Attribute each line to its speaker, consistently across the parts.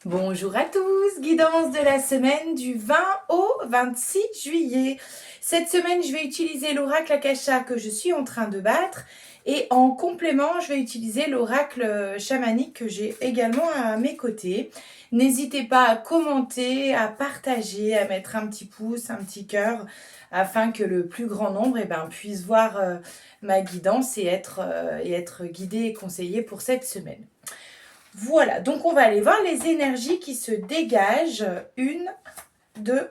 Speaker 1: Bonjour à tous, guidance de la semaine du 20 au 26 juillet. Cette semaine, je vais utiliser l'oracle Akasha que je suis en train de battre et en complément, je vais utiliser l'oracle chamanique que j'ai également à mes côtés. N'hésitez pas à commenter, à partager, à mettre un petit pouce, un petit cœur afin que le plus grand nombre puisse voir ma guidance et être guidé et conseillé pour cette semaine. Voilà, donc on va aller voir les énergies qui se dégagent. 1, 2,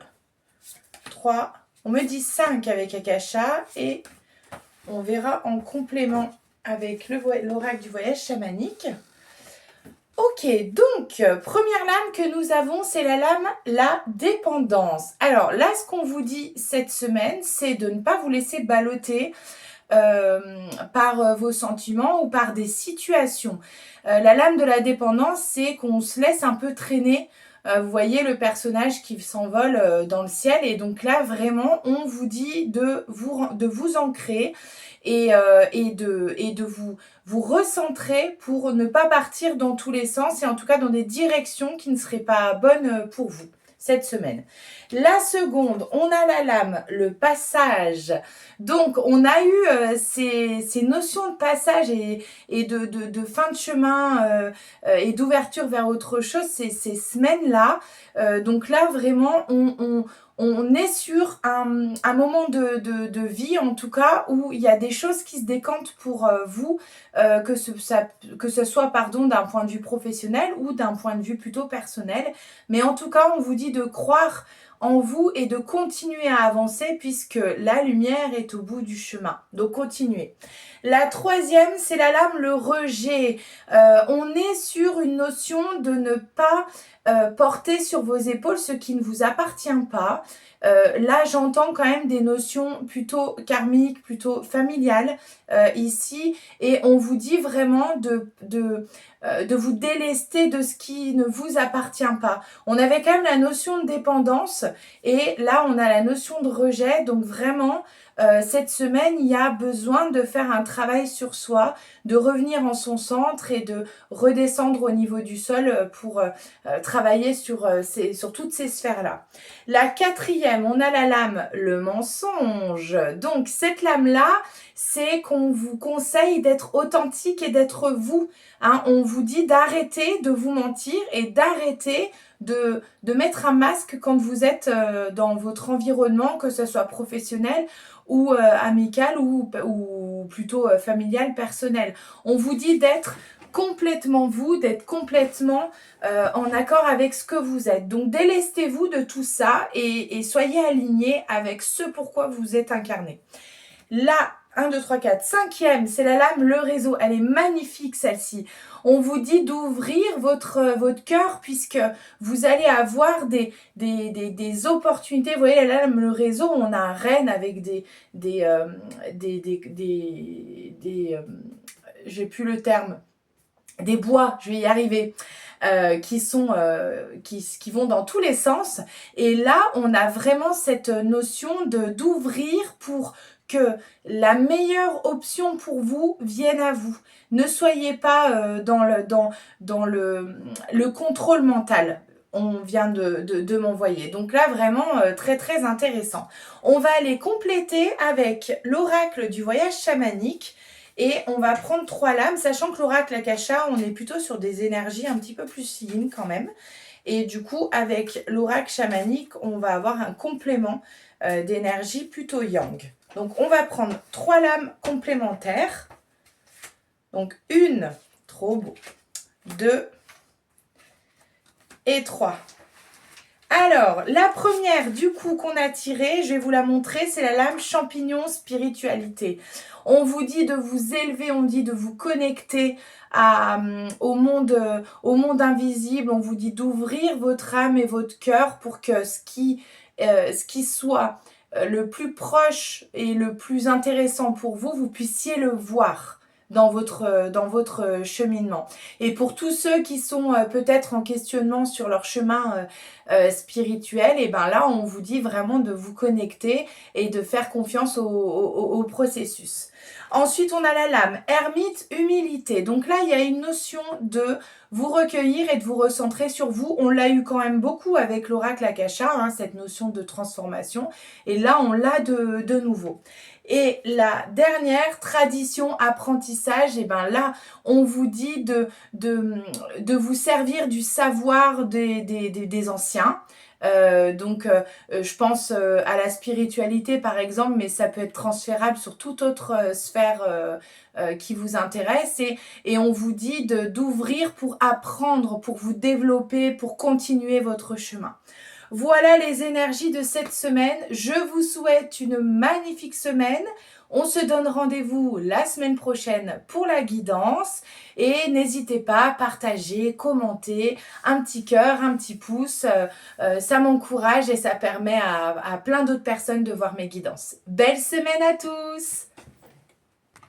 Speaker 1: 3, on me dit 5 avec Akasha et on verra en complément avec l'oracle du voyage chamanique. Ok, donc, première lame que nous avons, c'est la lame la dépendance. Alors là, ce qu'on vous dit cette semaine, c'est de ne pas vous laisser balloter par vos sentiments ou par des situations. La lame de la dépendance, c'est qu'on se laisse un peu traîner. Vous voyez le personnage qui s'envole dans le ciel et donc là vraiment on vous dit de vous ancrer et de vous recentrer pour ne pas partir dans tous les sens et en tout cas dans des directions qui ne seraient pas bonnes pour vous cette semaine. La seconde, on a la lame, le passage. Donc, on a eu ces notions de passage et de fin de chemin et d'ouverture vers autre chose ces semaines-là. Donc là, vraiment, on est sur un moment de vie, en tout cas, où il y a des choses qui se décantent pour vous, que ce soit d'un point de vue professionnel ou d'un point de vue plutôt personnel. Mais en tout cas, on vous dit de croire en vous et de continuer à avancer puisque la lumière est au bout du chemin. Donc continuez. La troisième, c'est la lame, le rejet. On est sur une notion de ne pas porter sur vos épaules ce qui ne vous appartient pas. Là, j'entends quand même des notions plutôt karmiques, plutôt familiales ici, et on vous dit vraiment de vous délester de ce qui ne vous appartient pas. On avait quand même la notion de dépendance, et là, on a la notion de rejet, donc vraiment, cette semaine, il y a besoin de faire un travail sur soi, de revenir en son centre et de redescendre au niveau du sol pour travailler sur toutes ces sphères-là. La quatrième, on a la lame, le mensonge. Donc, cette lame-là, c'est qu'on vous conseille d'être authentique et d'être vous. Hein, on vous dit d'arrêter de vous mentir et d'arrêter de mettre un masque quand vous êtes dans votre environnement, que ce soit professionnel ou amical ou plutôt familial, personnel. On vous dit d'être complètement vous, d'être complètement en accord avec ce que vous êtes. Donc délestez-vous de tout ça et soyez alignés avec ce pourquoi vous êtes incarné. Là, 1, 2, 3, 4, cinquième, c'est la lame, le réseau. Elle est magnifique celle-ci. On vous dit d'ouvrir votre cœur puisque vous allez avoir des opportunités. Vous voyez la lame, le réseau, on a un renne avec j'ai plus le terme, des bois, je vais y arriver. Qui vont dans tous les sens. Et là, on a vraiment cette notion d'ouvrir pour que la meilleure option pour vous vienne à vous. Ne soyez pas dans le contrôle mental. On vient de m'envoyer. Donc là, vraiment très très intéressant. On va aller compléter avec l'oracle du voyage chamanique. Et on va prendre 3 lames, sachant que l'oracle Akasha, on est plutôt sur des énergies un petit peu plus yin quand même. Et du coup, avec l'oracle chamanique, on va avoir un complément d'énergie plutôt yang. Donc, on va prendre 3 lames complémentaires. Donc, 1, trop beau, 2 et 3. Alors, la première, du coup, qu'on a tirée, je vais vous la montrer, c'est la lame champignon spiritualité. On vous dit de vous élever, on dit de vous connecter au monde invisible, on vous dit d'ouvrir votre âme et votre cœur pour que ce qui soit le plus proche et le plus intéressant pour vous, vous puissiez le voir dans votre cheminement. Et pour tous ceux qui sont peut-être en questionnement sur leur chemin spirituel, et ben là on vous dit vraiment de vous connecter et de faire confiance au processus. Ensuite, on a la lame, ermite, humilité. Donc là, il y a une notion de vous recueillir et de vous recentrer sur vous. On l'a eu quand même beaucoup avec l'oracle Akasha, hein, cette notion de transformation. Et là, on l'a de nouveau. Et la dernière, tradition, apprentissage, et ben là, on vous dit de vous servir du savoir des anciens. Je pense à la spiritualité par exemple, mais ça peut être transférable sur toute autre sphère qui vous intéresse. Et on vous dit d'ouvrir pour apprendre, pour vous développer, pour continuer votre chemin. Voilà les énergies de cette semaine. Je vous souhaite une magnifique semaine. On se donne rendez-vous la semaine prochaine pour la guidance. Et n'hésitez pas à partager, commenter, un petit cœur, un petit pouce. Ça m'encourage et ça permet à plein d'autres personnes de voir mes guidances. Belle semaine à tous!